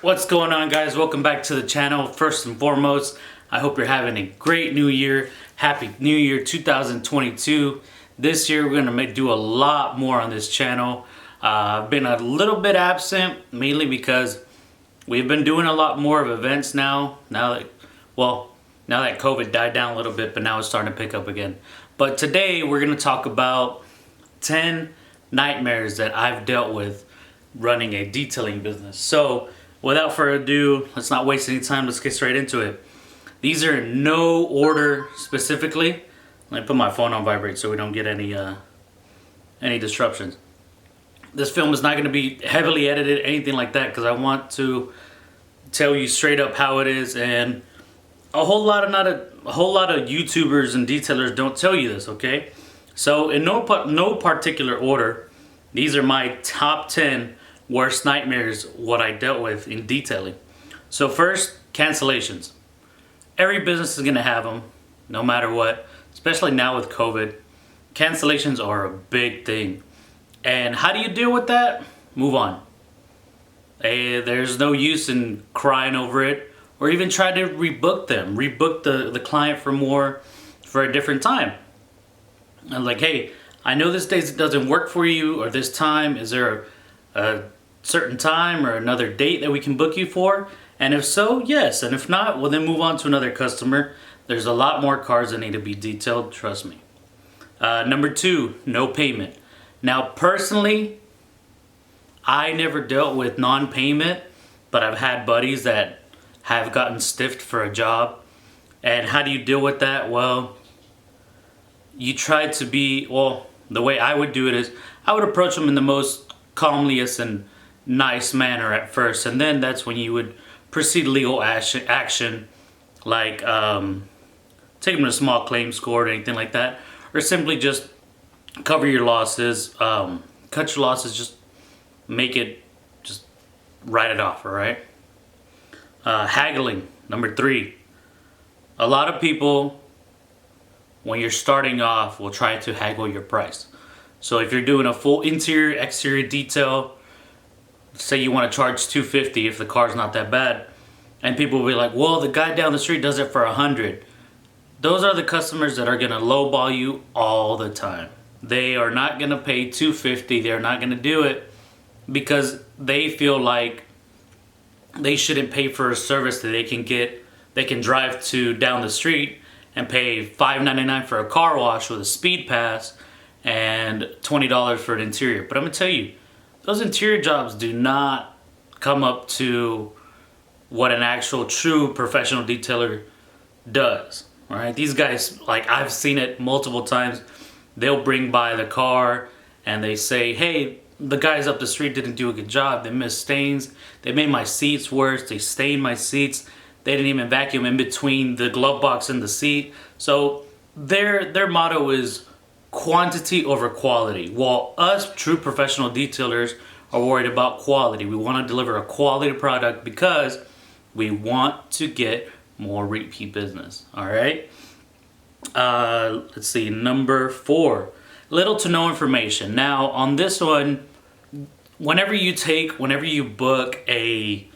What's going on, guys? Welcome back to the channel. First and foremost, I hope you're having a great new year. Happy New Year 2022. This year we're going to do a lot more on this channel. I've been a little bit absent, mainly because we've been doing a lot more of events now. Now that COVID died down a little bit, but now it's starting to pick up again. But today we're going to talk about 10 nightmares that I've dealt with running a detailing business. So without further ado, let's not waste any time. Let's get straight into it. These are in no order specifically. Let me put my phone on vibrate so we don't get any disruptions. This film is not going to be heavily edited, anything like that, because I want to tell you straight up how it is. And a whole lot of YouTubers and detailers don't tell you this. Okay, so in no particular order, these are my top 10 worst nightmares, what I dealt with in detailing. So first, cancellations. Every business is going to have them, no matter what, especially now with COVID. Cancellations are a big thing. And how do you deal with that? Move on. There's no use in crying over it, or even try to rebook them. Rebook the client for a different time. I'm like, hey, I know this day doesn't work for you, or this time. Is there a certain time or another date that we can book you for? And if so, yes. And if not, well, then move on to another customer. There's a lot more cars that need to be detailed, trust me. Number 2, no payment. Now, personally, I never dealt with non-payment, but I've had buddies that have gotten stiffed for a job. And how do you deal with that? Well, you try to be, the way I would do it is I would approach them in the most calmliest and nice manner at first, and then that's when you would proceed legal action, like take them to a small claims court or anything like that, or simply just cover your losses, cut your losses, just write it off. All right. Haggling, number 3. A lot of people, when you're starting off, will try to haggle your price. So if you're doing a full interior exterior detail, say you want to charge $250 if the car's not that bad, and people will be like, well, the guy down the street does it for $100. Those are the customers that are going to lowball you all the time. They are not going to pay $250. They're not going to do it because they feel like they shouldn't pay for a service that they can drive to down the street and pay $5.99 for a car wash with a speed pass and $20 for an interior. But I'm going to tell you, those interior jobs do not come up to what an actual true professional detailer does. All right, these guys, like, I've seen it multiple times. They'll bring by the car and they say, hey, the guys up the street didn't do a good job. They missed stains. They made my seats worse. They stained my seats. They didn't even vacuum in between the glove box and the seat. So their motto is quantity over quality, while us true professional detailers are worried about quality. We want to deliver a quality product because we want to get more repeat business. All right. Let's see. Number 4, little to no information. Now on this one, whenever you book a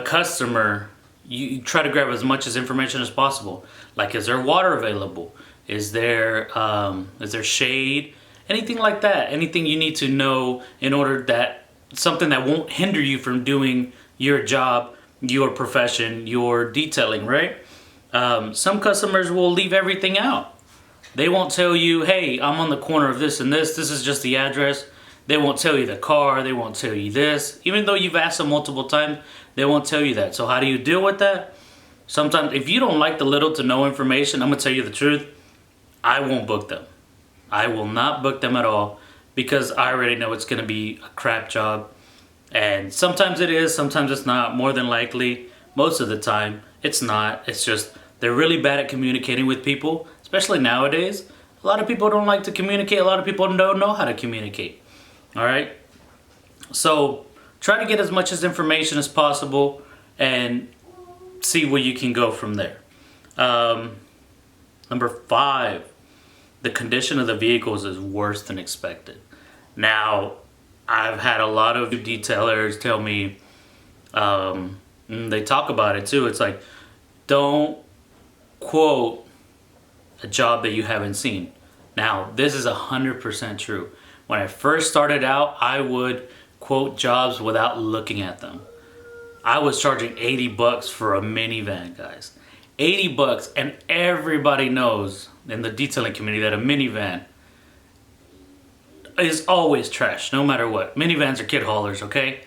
customer, you try to grab as much information as possible. Like, is there water available? Is there shade? Anything like that. Anything you need to know in order that something that won't hinder you from doing your job, your profession, your detailing, right? Some customers will leave everything out. They won't tell you, hey, I'm on the corner of this and this. This is just the address. They won't tell you the car. They won't tell you this. Even though you've asked them multiple times, they won't tell you that. So how do you deal with that? Sometimes if you don't like the little to no information, I'm going to tell you the truth. I won't book them. I will not book them at all because I already know it's going to be a crap job. And sometimes it is, sometimes it's not. More than likely, most of the time, it's not. It's just they're really bad at communicating with people, especially nowadays. A lot of people don't like to communicate. A lot of people don't know how to communicate. All right? So try to get as much information as possible and see where you can go from there. Number 5, the condition of the vehicles is worse than expected. Now, I've had a lot of detailers tell me, They talk about it too. It's like, don't quote a job that you haven't seen. Now, this is 100% true. When I first started out, I would quote jobs without looking at them. I was charging 80 bucks for a minivan, guys. 80 bucks, and everybody knows in the detailing community that a minivan is always trash, no matter what. Minivans are kid haulers, okay?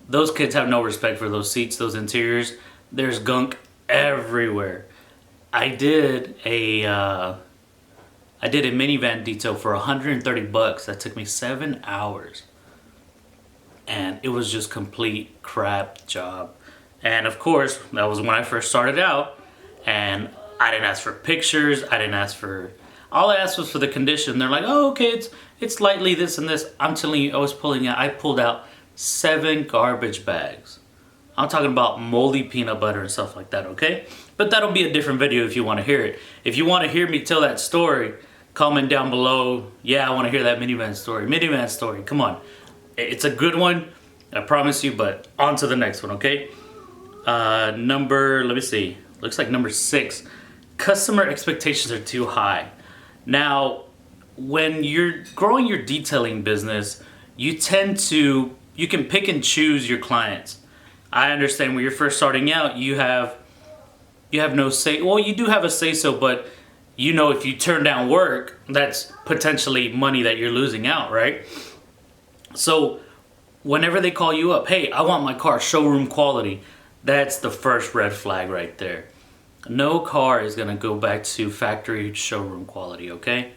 Those kids have no respect for those seats, those interiors. There's gunk everywhere. I did a minivan detail for 130 bucks. That took me 7 hours. And it was just complete crap job. And of course, that was when I first started out. And I didn't ask for pictures. All I asked was for the condition. They're like, oh, okay, it's lightly this and this. I'm telling you, I pulled out 7 garbage bags. I'm talking about moldy peanut butter and stuff like that, okay? But that'll be a different video if you want to hear it. If you want to hear me tell that story, comment down below. Yeah, I want to hear that minivan story. Minivan story, come on. It's a good one, I promise you, but on to the next one, okay? Let me see. Looks like number 6. Customer expectations are too high. Now, when you're growing your detailing business, you can pick and choose your clients. I understand when you're first starting out, you have no say. Well, you do have a say so, but you know if you turn down work, that's potentially money that you're losing out, right? So whenever they call you up, hey, I want my car showroom quality, that's the first red flag right there. No car is gonna go back to factory showroom quality, okay?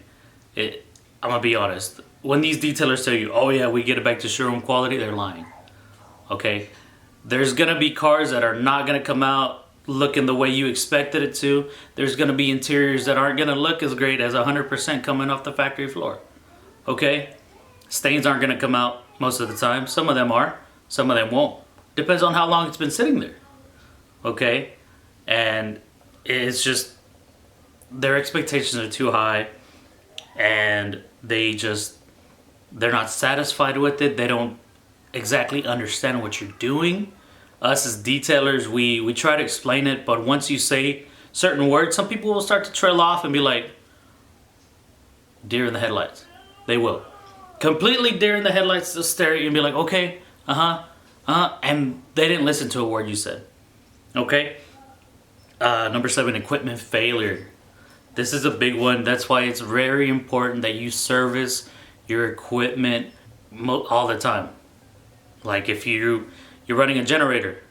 I'm gonna be honest. When these detailers tell you, oh yeah, we get it back to showroom quality, they're lying, okay? There's gonna be cars that are not gonna come out looking the way you expected it to. There's gonna be interiors that aren't gonna look as great as 100% coming off the factory floor, okay? Stains aren't gonna come out most of the time. Some of them are, some of them won't. Depends on how long it's been sitting there, okay? And it's just, their expectations are too high, and they're not satisfied with it. They don't exactly understand what you're doing. Us as detailers, we try to explain it, but once you say certain words, some people will start to trail off and be like, deer in the headlights. They will. Completely deer in the headlights, they'll stare at you and be like, okay, and they didn't listen to a word you said, okay? Number 7, equipment failure. This is a big one. That's why it's very important that you service your equipment all the time. Like if you're running a generator,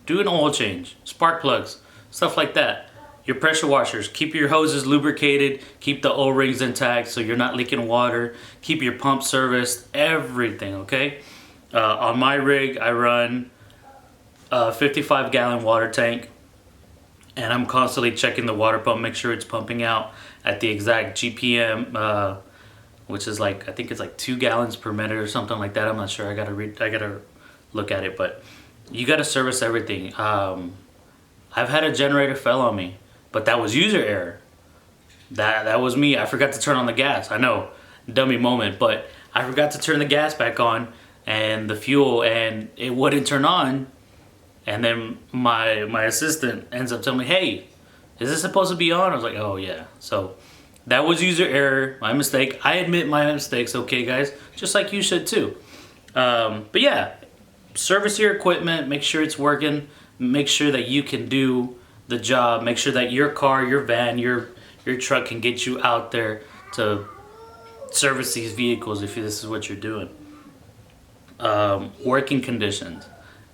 do an oil change, spark plugs, stuff like that. Your pressure washers, keep your hoses lubricated, keep the O-rings intact so you're not leaking water, keep your pump serviced, everything, okay? On my rig, I run a 55-gallon water tank, and I'm constantly checking the water pump, make sure it's pumping out at the exact GPM, which is like, I think it's like 2 gallons per minute or something like that. I'm not sure, I gotta look at it, but you gotta service everything. I've had a generator fell on me, but that was user error. That was me. I forgot to turn on the gas. I know, dummy moment, but I forgot to turn the gas back on and the fuel, and it wouldn't turn on. And then my assistant ends up telling me, hey, is this supposed to be on? I was like, oh yeah. So that was user error, my mistake. I admit my mistakes, okay guys? Just like you should too. But yeah, service your equipment, make sure it's working, make sure that you can do the job, make sure that your car, your van, your truck can get you out there to service these vehicles if this is what you're doing. Working conditions.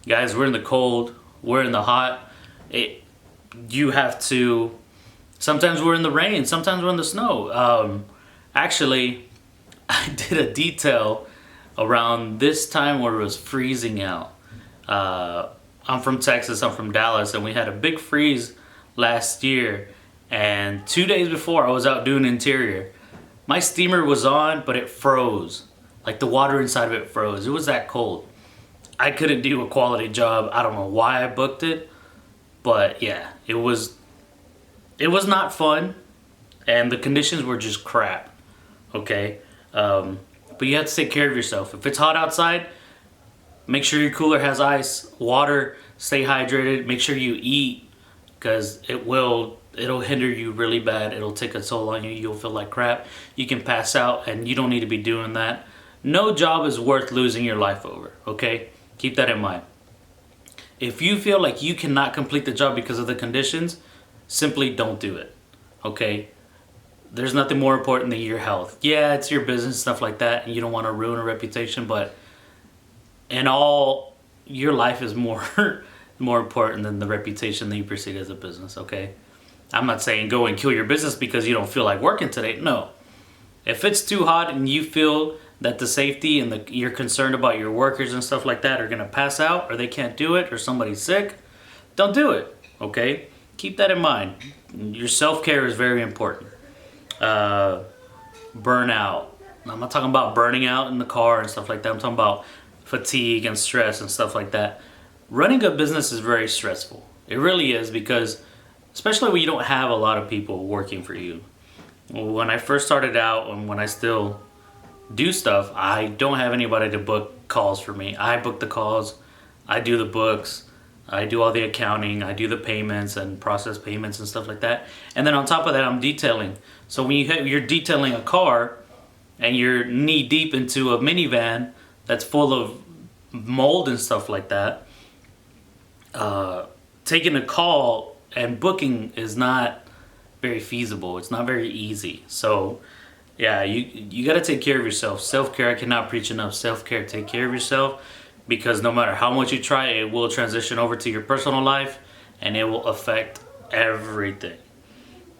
Guys, we're in the cold, we're in the hot. You have to, sometimes we're in the rain, sometimes we're in the snow. Actually, I did a detail around this time where it was freezing out. I'm from Texas, I'm from Dallas, and we had a big freeze last year. And 2 days before I was out doing interior, my steamer was on, but it froze. Like the water inside of it froze. It was that cold. I couldn't do a quality job. I don't know why I booked it, but yeah, it was not fun, and the conditions were just crap, okay? But you have to take care of yourself. If it's hot outside, Make sure your cooler has ice, water, stay hydrated, make sure you eat, because it'll hinder you really bad. It'll take a toll on you. You'll feel like crap. You can pass out, and you don't need to be doing that. No job is worth losing your life over, okay? Keep that in mind. If you feel like you cannot complete the job because of the conditions, simply don't do it, okay? There's nothing more important than your health. Yeah, it's your business, stuff like that, and you don't want to ruin a reputation, but in all, your life is more more important than the reputation that you perceive as a business, okay? I'm not saying go and kill your business because you don't feel like working today. No. If it's too hot and you feel that the safety and you're concerned about your workers and stuff like that are going to pass out, or they can't do it, or somebody's sick, don't do it, okay? Keep that in mind. Your self-care is very important. Burnout. I'm not talking about burning out in the car and stuff like that. I'm talking about fatigue and stress and stuff like that. Running a business is very stressful. It really is, because especially when you don't have a lot of people working for you. When I first started out, and when I still do stuff, I don't have anybody to book calls for me. I book the calls, I do the books, I do all the accounting, I do the payments and process payments and stuff like that. And then on top of that, I'm detailing. So when you're detailing a car and you're knee deep into a minivan that's full of mold and stuff like that, taking a call and booking is not very feasible. It's not very easy. So yeah, you got to take care of yourself. Self-care, I cannot preach enough. Self-care, take care of yourself, because no matter how much you try, it will transition over to your personal life and it will affect everything.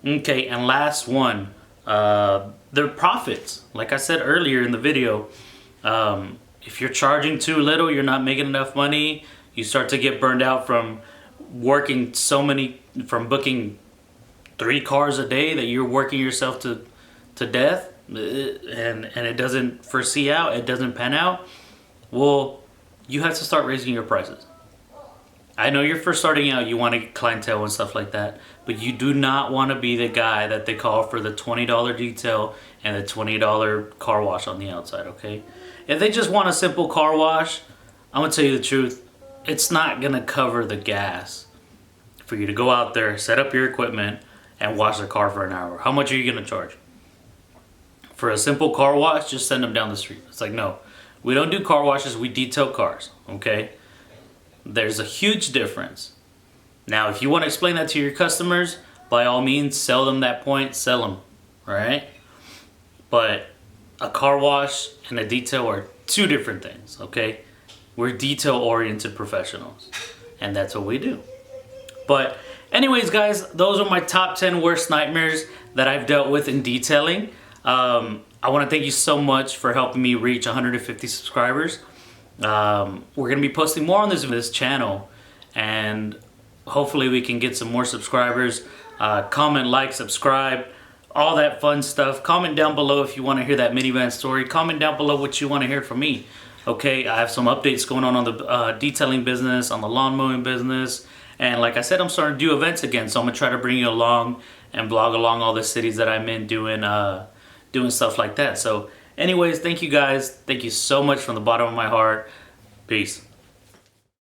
Okay, and last one, the profits. Like I said earlier in the video, if you're charging too little, you're not making enough money, you start to get burned out from working from booking 3 cars a day that you're working yourself to death, and it doesn't it doesn't pan out. Well, you have to start raising your prices. I know you're first starting out, you want to get clientele and stuff like that, but you do not want to be the guy that they call for the $20 detail and the $20 car wash on the outside, okay? If they just want a simple car wash, I'm going to tell you the truth, it's not going to cover the gas for you to go out there, set up your equipment, and wash the car for an hour. How much are you going to charge? For a simple car wash, just send them down the street. It's like, no, we don't do car washes, we detail cars, okay? There's a huge difference. Now, if you want to explain that to your customers, by all means, sell them that point, sell them, all right? But a car wash and a detail are 2 different things, okay? We're detail-oriented professionals, and that's what we do. But anyways, guys, those are my top 10 worst nightmares that I've dealt with in detailing. I want to thank you so much for helping me reach 150 subscribers. We're going to be posting more on this channel, and hopefully we can get some more subscribers. Comment, like, subscribe, all that fun stuff. Comment down below if you want to hear that minivan story. Comment down below what you want to hear from me. Okay, I have some updates going on the detailing business, on the lawn mowing business. And like I said, I'm starting to do events again, so I'm going to try to bring you along and vlog along all the cities that I'm in doing stuff like that. So anyways, thank you guys. Thank you so much from the bottom of my heart. Peace.